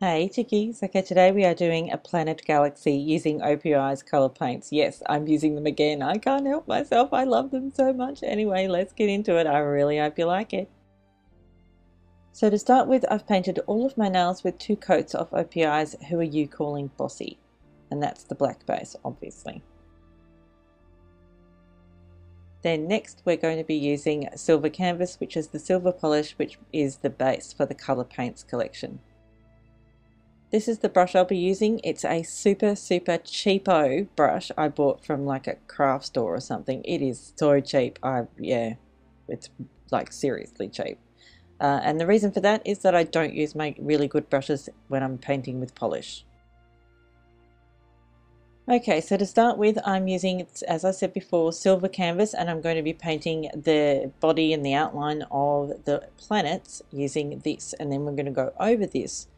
Hey chickies, okay, today we are doing a planet galaxy using OPI's color paints. Yes, I'm using them again. I can't help myself. I love them so much. Anyway, let's get into it. I really hope you like it. So to start with, I've painted all of my nails with two coats of OPI's Who Are You Calling Bossy? And that's the black base, obviously. Then next we're going to be using silver canvas, which is the silver polish, which is the base for the color paints collection. This is the brush I'll be using. It's a super cheapo brush I bought from like a craft store or something. It is so cheap. Yeah, it's like seriously cheap. And the reason for that is that I don't use my really good brushes when I'm painting with polish. Okay, so to start with, I'm using, as I said before, silver canvas, and I'm going to be painting the body and the outline of the planets using this, and then we're going to go over this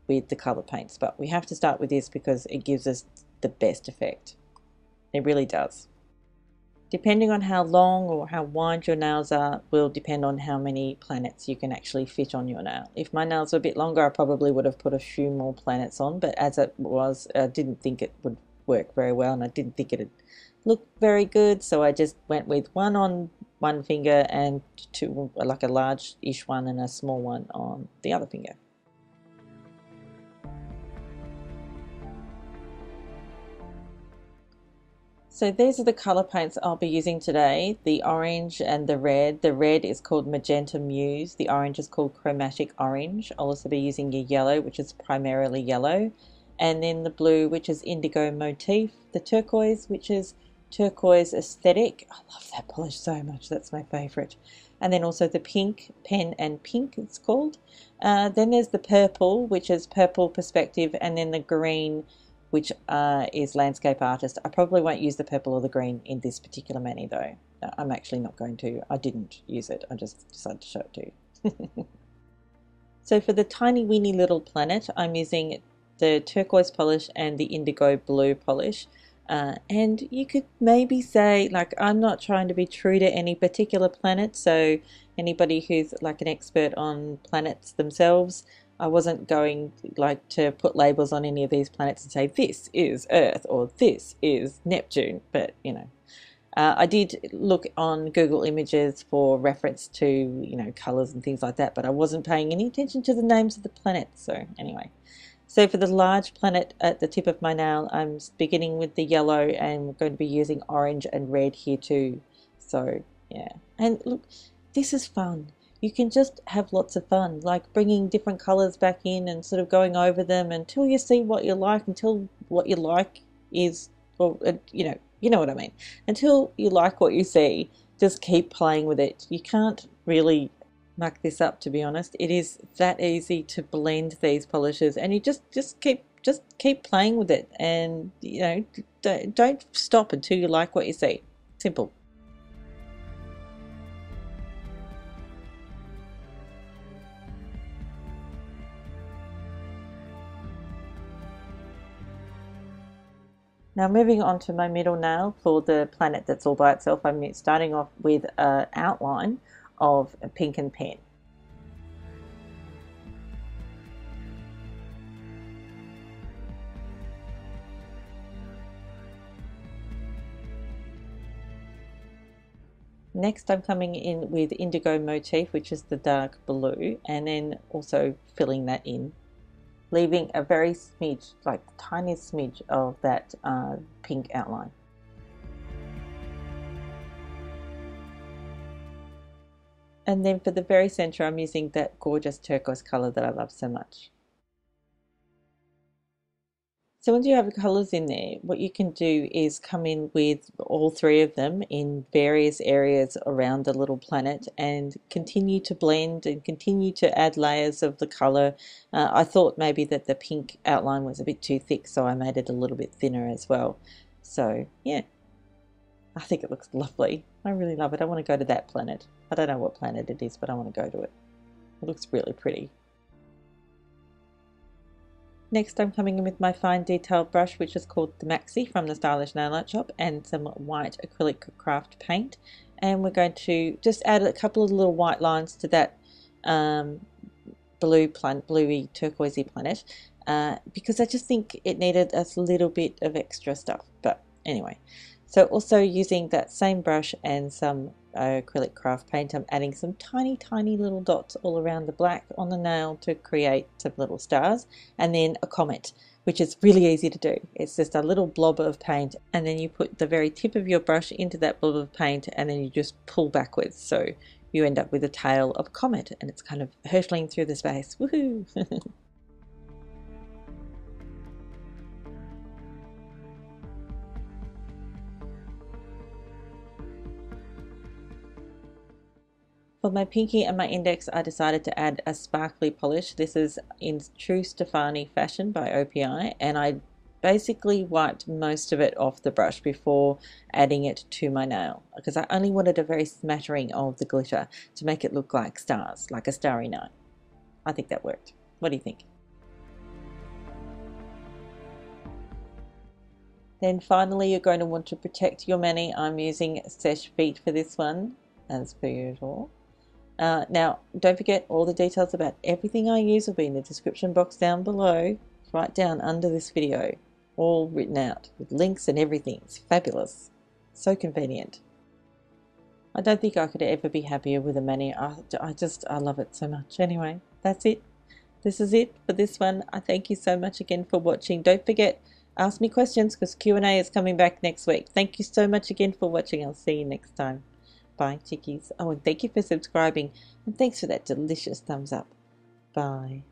with the color paints, but we have to start with this because it gives us the best effect. It really does. Depending on how long or how wide your nails are will depend on how many planets you can actually fit on your nail. If my nails were a bit longer, I probably would have put a few more planets on, but as it was, I didn't think it would work very well, and I didn't think it'd look very good, so I just went with one on one finger and two, like a large-ish one and a small one on the other finger. So these are the color paints I'll be using today, the orange and the red. The red is called Magenta Muse, the orange is called Chromatic Orange. I'll also be using a yellow, which is primarily yellow, and then the blue, which is Indigo Motif, the turquoise, which is Turquoise Aesthetic. I love that polish so much, that's my favorite. And then also the pink, Pen and Pink it's called. Then there's the purple, which is Purple Perspective, and then the green, which is Landscape Artist. I probably won't use the purple or the green in this particular mani though. I'm actually not going to. I didn't use it. I just decided to show it to you. So for the tiny weeny little planet, I'm using the turquoise polish and the indigo blue polish. And you could maybe say, like, I'm not trying to be true to any particular planet, so anybody who's like an expert on planets themselves, I wasn't going like to put labels on any of these planets and say this is Earth or this is Neptune, but you know, I did look on Google Images for reference to, you know, colors and things like that, but I wasn't paying any attention to the names of the planets. So anyway, so for the large planet at the tip of my nail, I'm beginning with the yellow and we're going to be using orange and red here too. So yeah, and look, this is fun. You can just have lots of fun, like bringing different colors back in and sort of going over them until you see what you like, until what you like is, or you know what I mean. Until you like what you see, just keep playing with it. You can't really muck this up, to be honest. It is that easy to blend these polishes, and you just keep playing with it, and you know, don't stop until you like what you see. Simple. Now moving on to my middle nail for the planet that's all by itself, I'm starting off with an outline of a pink and pen. Next I'm coming in with Indigo Motif, which is the dark blue, and then also filling that in, leaving a very smidge, like the tiniest smidge of that pink outline. And then for the very center, I'm using that gorgeous turquoise color that I love so much. So once you have the colors in there, what you can do is come in with all three of them in various areas around the little planet and continue to blend and continue to add layers of the color. I thought maybe that the pink outline was a bit too thick, so I made it a little bit thinner as well. So yeah, I think it looks lovely. I really love it. I want to go to that planet. I don't know what planet it is, but I want to go to it. It looks really pretty. Next I'm coming in with my fine detail brush, which is called the Maxi from the Stylish Nail Art Shop, and some white Acrylic Craft paint, and we're going to just add a couple of little white lines to that bluey turquoisey planet, because I just think it needed a little bit of extra stuff. But anyway, so also using that same brush and some acrylic craft paint, I'm adding some tiny little dots all around the black on the nail to create some little stars, and then a comet, which is really easy to do. It's just a little blob of paint, and then you put the very tip of your brush into that blob of paint, and then you just pull backwards, so you end up with the tail of a comet, and it's kind of hurtling through the space. Woohoo! For my pinky and my index, I decided to add a sparkly polish. This is in true Stefani fashion by OPI, and I basically wiped most of it off the brush before adding it to my nail, because I only wanted a very smattering of the glitter to make it look like stars, like a starry night. I think that worked. What do you think? Then finally, you're going to want to protect your mani. I'm using Seche Vite for this one, as per usual. Now, don't forget, all the details about everything I use will be in the description box down below, right down under this video, all written out with links and everything. It's fabulous. So convenient. I don't think I could ever be happier with a mani. I love it so much. Anyway, that's it. This is it for this one. I thank you so much again for watching. Don't forget, ask me questions because Q&A is coming back next week. Thank you so much again for watching. I'll see you next time. Bye, chickies. Oh, and thank you for subscribing, and thanks for that delicious thumbs up. Bye.